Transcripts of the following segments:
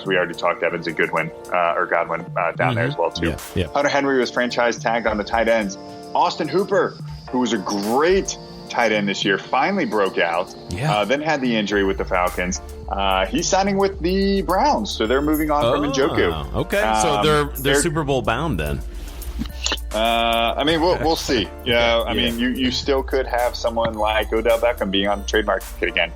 we already talked Evans and Godwin down there as well too. Yeah. Hunter Henry was franchise tagged on the tight ends. Austin Hooper, who was a great tight end this year, finally broke out. Then had the injury with the Falcons. He's signing with the Browns, so they're moving on from Njoku. Okay, so they're Super Bowl bound then. We'll see. You still could have someone like Odell Beckham being on the trade market again.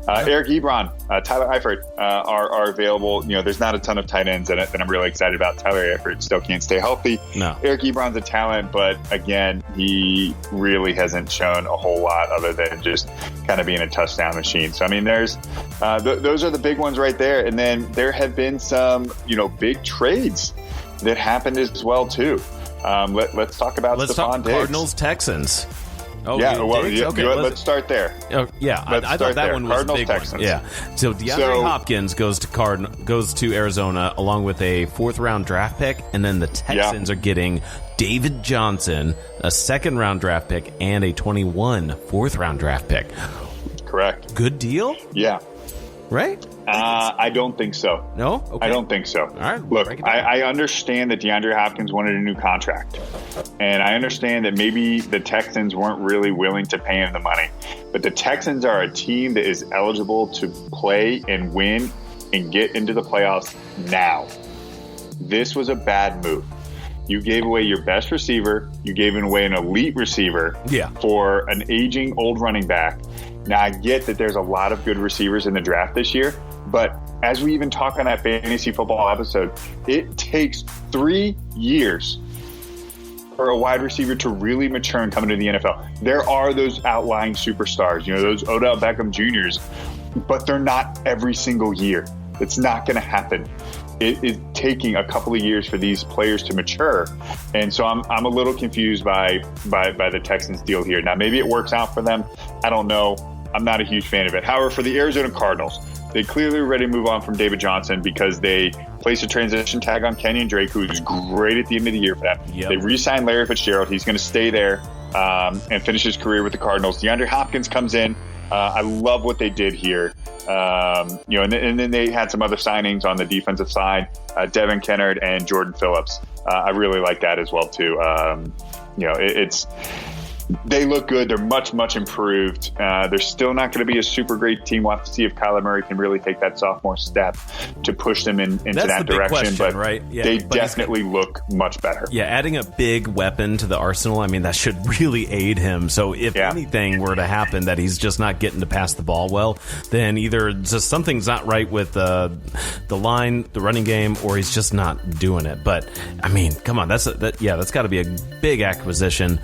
Eric Ebron, Tyler Eifert are available. There's not a ton of tight ends in it that I'm really excited about. Tyler Eifert still can't stay healthy. No. Eric Ebron's a talent, but again, he really hasn't shown a whole lot other than just kind of being a touchdown machine. So, there's those are the big ones right there. And then there have been some, big trades that happened as well, too. Let's talk about Stephon Diggs. Cardinals, Texans. Let's start there. I thought that one was a big Texans. one. Yeah. So DeAndre Hopkins goes to Arizona along with a 4th-round draft pick, and then the Texans are getting David Johnson, a 2nd-round draft pick, and a 21 4th-round draft pick. Correct. Good deal? Yeah. Right? I don't think so. No? Okay. I don't think so. All right. Look, I understand that DeAndre Hopkins wanted a new contract. And I understand that maybe the Texans weren't really willing to pay him the money. But the Texans are a team that is eligible to play and win and get into the playoffs now. This was a bad move. You gave away your best receiver. You gave away an elite receiver for an aging old running back. Now, I get that there's a lot of good receivers in the draft this year, but as we even talk on that fantasy football episode, it takes 3 years for a wide receiver to really mature and come into the NFL. There are those outlying superstars, those Odell Beckham Jr.'s, but they're not every single year. It's not going to happen. It is taking a couple of years for these players to mature. And so I'm a little confused by the Texans deal here. Now, maybe it works out for them. I don't know. I'm not a huge fan of it. However, for the Arizona Cardinals, they clearly were ready to move on from David Johnson because they placed a transition tag on Kenyon Drake, who's great at the end of the year for them. Yep. They re-signed Larry Fitzgerald. He's going to stay there and finish his career with the Cardinals. DeAndre Hopkins comes in. I love what they did here. And then they had some other signings on the defensive side, Devin Kennard and Jordan Phillips. I really like that as well, too. They look good. They're much, much improved. They're still not going to be a super great team. We'll have to see if Kyler Murray can really take that sophomore step to push them into that direction. But right? They definitely look much better. Yeah, adding a big weapon to the arsenal, that should really aid him. So if anything were to happen that he's just not getting to pass the ball well, then either just something's not right with the line, the running game, or he's just not doing it. But, come on. That's got to be a big acquisition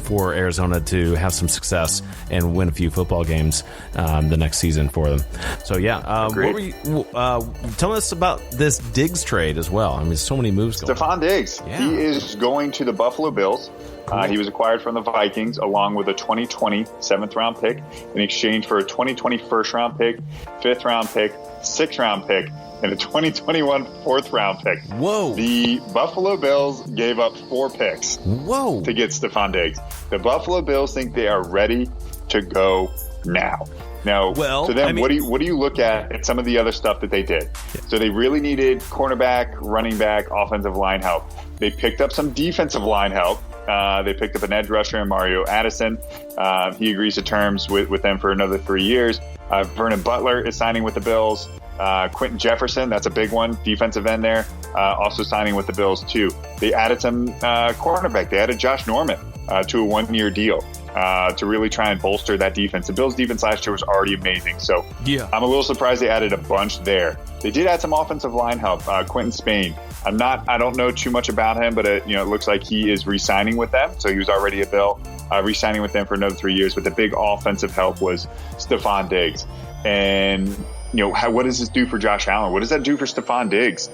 for Arizona to have some success and win a few football games the next season for them. So what were you telling us about this Diggs trade as well? So many moves going on. Stephon Diggs, he is going to the Buffalo Bills. He was acquired from the Vikings along with a 2020 7th-round pick in exchange for a 2020 1st-round pick, 5th-round pick, 6th-round pick, and a 2021 4th-round pick. Whoa. The Buffalo Bills gave up 4 picks to get Stephon Diggs. The Buffalo Bills think they are ready to go now. Now, to them, what do you look at some of the other stuff that they did? Yeah. So they really needed cornerback, running back, offensive line help. They picked up some defensive line help. They picked up an edge rusher in Mario Addison. He agrees to terms with them for another 3 years. Vernon Butler is signing with the Bills. Quentin Jefferson, that's a big one, defensive end there, also signing with the Bills too. They added some cornerback. They added Josh Norman to a 1-year deal to really try and bolster that defense. The Bills' defense last year was already amazing, so I'm a little surprised they added a bunch there. They did add some offensive line help. Quentin Spain, I don't know too much about him, but it looks like he is re-signing with them, so he was already a Bill, re-signing with them for another 3 years. But the big offensive help was Stephon Diggs. And what does this do for Josh Allen? What does that do for Stephon Diggs?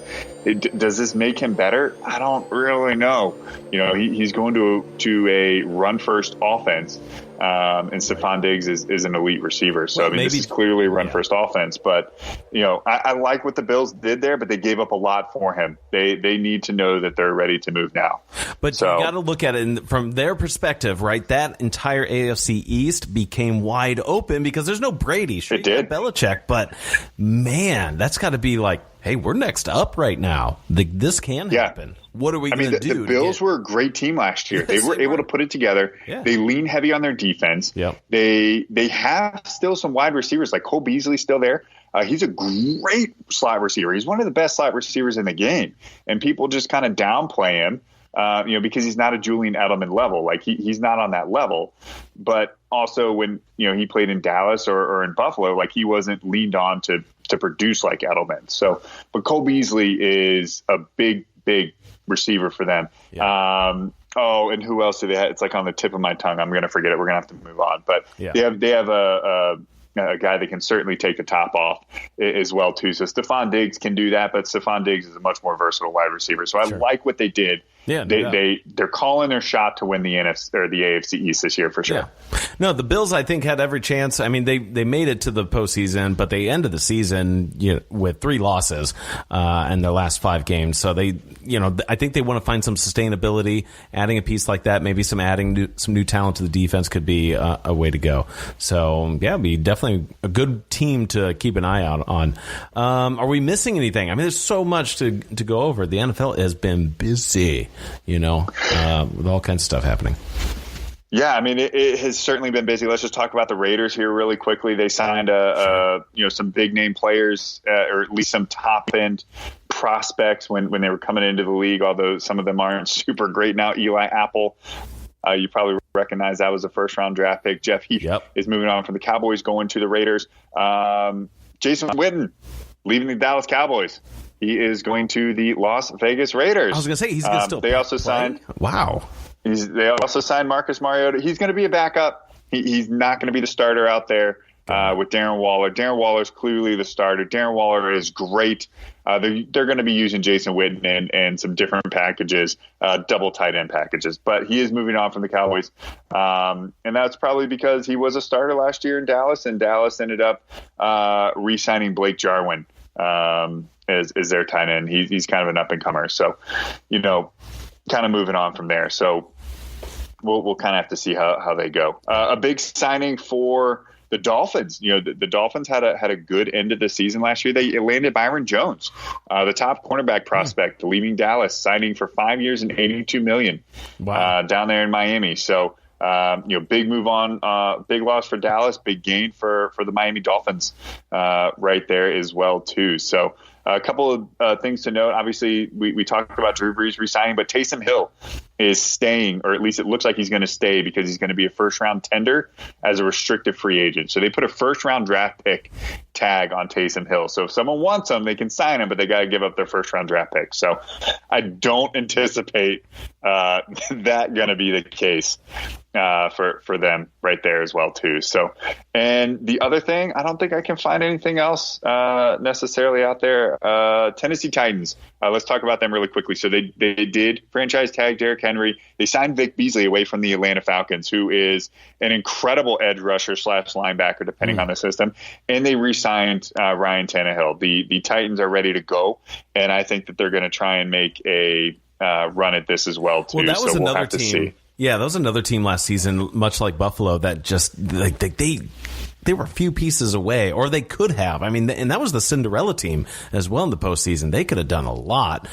Does this make him better? I don't really know. He's going to a run-first offense. And Stephon Diggs is an elite receiver. So, this is clearly a run-first offense. But, I like what the Bills did there, but they gave up a lot for him. They need to know that they're ready to move now. But you got to look at it from their perspective, right? That entire AFC East became wide open because there's no Brady. Sure, it did. Belichick, but, man, that's got to be like, hey, we're next up right now. This can happen. What are we going to do? The Bills were a great team last year. They were able to put it together. Yeah. They lean heavy on their defense. Yep. They have still some wide receivers, like Cole Beasley still there. He's a great slot receiver. He's one of the best slot receivers in the game. And people just kind of downplay him, because he's not a Julian Edelman level. Like he's not on that level. But also when, he played in Dallas or in Buffalo, like he wasn't leaned on to produce like Edelman. So, but Cole Beasley is a big receiver for them. Yeah. And who else do they have? It's like on the tip of my tongue. I'm going to forget it. We're going to have to move on. But they have a guy that can certainly take the top off as well too. So Stephon Diggs can do that, but Stephon Diggs is a much more versatile wide receiver. So I like what they did. Yeah, they're calling their shot to win the NFC or the AFC East this year for sure. Yeah. No, the Bills I think had every chance. I mean, they made it to the postseason, but they ended the season with 3 losses in their last 5 games. So they, I think they want to find some sustainability. Adding a piece like that, maybe some new talent to the defense could be a way to go. So yeah, it'd be definitely a good team to keep an eye out on. Are we missing anything? I mean, there's so much to go over. The NFL has been busy. With all kinds of stuff happening. Yeah, I mean, it has certainly been busy. Let's just talk about the Raiders here really quickly. They signed some big name players, or at least some top end prospects when they were coming into the league. Although some of them aren't super great now. Eli Apple, you probably recognize that was a first round draft pick. Jeff Heath is moving on from the Cowboys, going to the Raiders. Jason Witten leaving the Dallas Cowboys. He is going to the Las Vegas Raiders. I was going to say he's going to still. They also signed. Wow. They also signed Marcus Mariota. He's going to be a backup. He's not going to be the starter out there with Darren Waller. Darren Waller is clearly the starter. Darren Waller is great. They're going to be using Jason Witten and some different packages, double tight end packages. But he is moving on from the Cowboys, and that's probably because he was a starter last year in Dallas, and Dallas ended up re-signing Blake Jarwin. Is their tight end. He's kind of an up and comer. So, kind of moving on from there. So we'll kind of have to see how they go. A big signing for the Dolphins. The Dolphins had a good end of the season last year. They landed Byron Jones, the top cornerback prospect, leaving Dallas, signing for 5 years and $82 million down there in Miami. So, big move on, big loss for Dallas, big gain for the Miami Dolphins right there as well too. So a couple of things to note. Obviously, we talked about Drew Brees resigning, but Taysom Hill is staying, or at least it looks like he's going to stay because he's going to be a first-round tender as a restricted free agent. So they put a first-round draft pick tag on Taysom Hill. So if someone wants him, they can sign him, but they got to give up their first-round draft pick. So I don't anticipate that going to be the case for them right there as well too. So, and the other thing, I don't think I can find anything else necessarily out there. Tennessee Titans. Let's talk about them really quickly. So they did franchise tag Derrick Henry. They signed Vic Beasley away from the Atlanta Falcons, who is an incredible edge rusher / linebacker, depending on the system. And they re-signed Ryan Tannehill. The Titans are ready to go, and I think that they're going to try and make a run at this as well too. Well, that was so another we'll have team. To see. Yeah, that was another team last season, much like Buffalo, that just like they were a few pieces away, or they could have. I mean, and that was the Cinderella team as well in the postseason. They could have done a lot.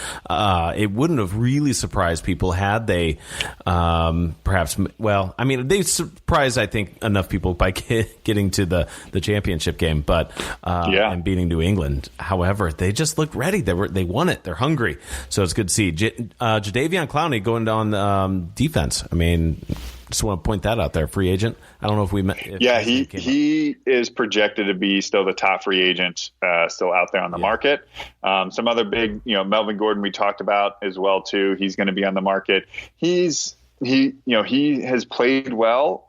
It wouldn't have really surprised people had they perhaps, well, I mean, they surprised, I think, enough people by getting to the championship game, but and beating New England. However, they just looked ready. They won it. They're hungry. So it's good to see. Jadeveon Clowney going on defense. I mean, just want to point that out there. Free agent. I don't know if we met. He is projected to be still the top free agent still out there on the market. Some other big, Melvin Gordon we talked about as well too. He's going to be on the market. He has played well,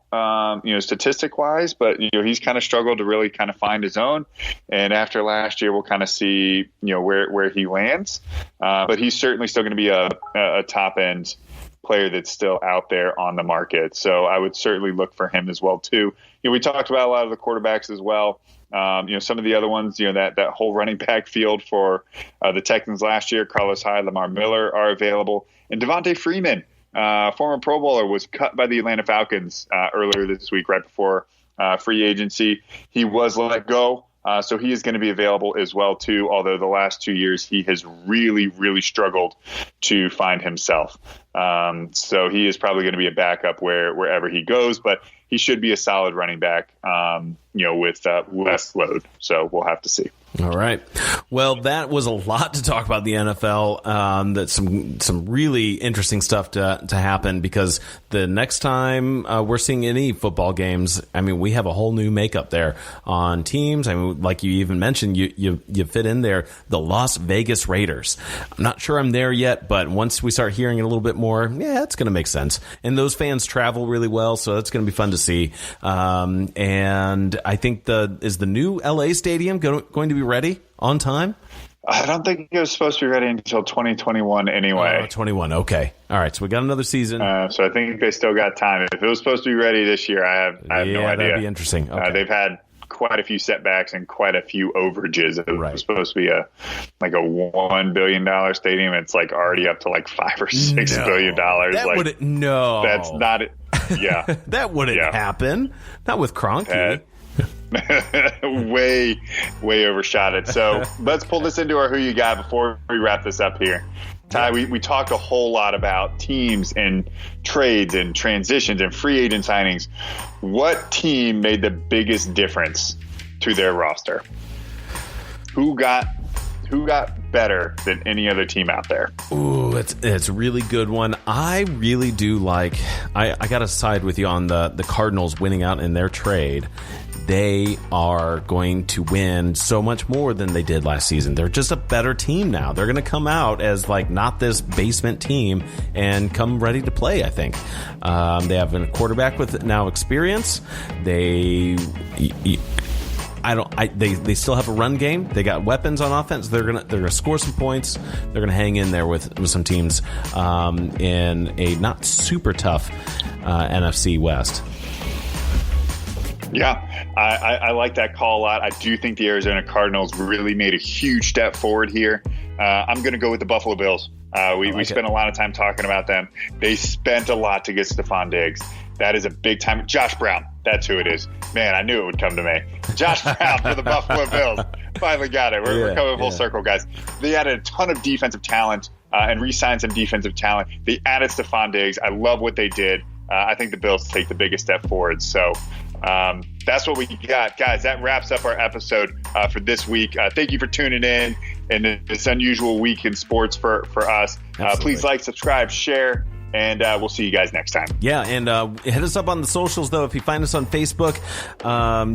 statistic wise, but he's kind of struggled to really kind of find his own. And after last year, we'll kind of see where he lands. But he's certainly still going to be a top end player that's still out there on the market. So I would certainly look for him as well too. We talked about a lot of the quarterbacks as well. Some of the other ones, that whole running back field for the Texans last year, Carlos Hyde, Lamar Miller are available. And Devontae Freeman, former Pro Bowler, was cut by the Atlanta Falcons earlier this week, right before free agency. He was let go. So he is going to be available as well, too, although the last 2 years he has really, really struggled to find himself. So he is probably going to be a backup wherever he goes, but he should be a solid running back, with less load. So we'll have to see. All right. Well, that was a lot to talk about the NFL. That's some really interesting stuff to happen, because the next time we're seeing any football games, we have a whole new makeup there on teams. Like you even mentioned, you fit in there the Las Vegas Raiders. I'm not sure I'm there yet, but once we start hearing it a little bit more, it's going to make sense. And those fans travel really well, so that's going to be fun to see. And I think is the new LA stadium going to be ready on time? I don't think it was supposed to be ready until 2021 anyway. 21. Okay. All right. So we got another season. So I think they still got time. If it was supposed to be ready this year, I have no idea. That'd be interesting. Okay. They've had quite a few setbacks and quite a few overages. It was supposed to be a $1 billion stadium. It's already up to $5 or $6 billion. That's not it. Yeah. That wouldn't happen. Not with Kroenke. way overshot it. So let's pull this into our Who You Got before we wrap this up here. Ty, we talked a whole lot about teams and trades and transitions and free agent signings. What team made the biggest difference to their roster? Who got better than any other team out there? Ooh, it's a really good one. I really do like. I got to side with you on the Cardinals winning out in their trade. They are going to win so much more than they did last season. They're just a better team now. They're going to come out as not this basement team and come ready to play, I think. They have a quarterback with now experience. They still have a run game. They got weapons on offense. They're gonna score some points. They're gonna hang in there with some teams in a not super tough NFC West. Yeah, I like that call a lot. I do think the Arizona Cardinals really made a huge step forward here. I'm going to go with the Buffalo Bills. We spent a lot of time talking about them. They spent a lot to get Stephon Diggs. That is a big time. Josh Brown, that's who it is. Man, I knew it would come to me. Josh Brown for the Buffalo Bills. Finally got it. We're coming full circle, guys. They added a ton of defensive talent and re-signed some defensive talent. They added Stephon Diggs. I love what they did. I think the Bills take the biggest step forward. So that's what we got. Guys, that wraps up our episode for this week. Thank you for tuning in this unusual week in sports for us. Please like, subscribe, share, and we'll see you guys next time. Yeah, and hit us up on the socials, though. If you find us on Facebook,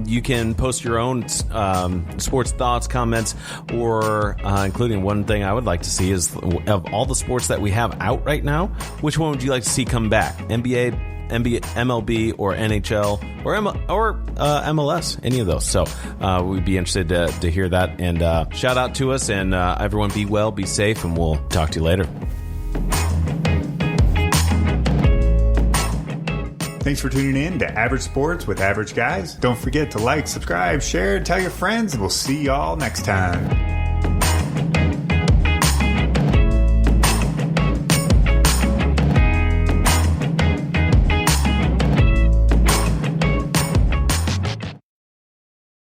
you can post your own sports thoughts, comments, or including one thing I would like to see is of all the sports that we have out right now, which one would you like to see come back? NBA, MLB, or NHL, or MLS, any of those. So we'd be interested to hear that. And shout out to us, and everyone be well, be safe, and we'll talk to you later. Thanks for tuning in to Average Sports with Average Guys. Don't forget to like, subscribe, share, tell your friends, and we'll see y'all next time.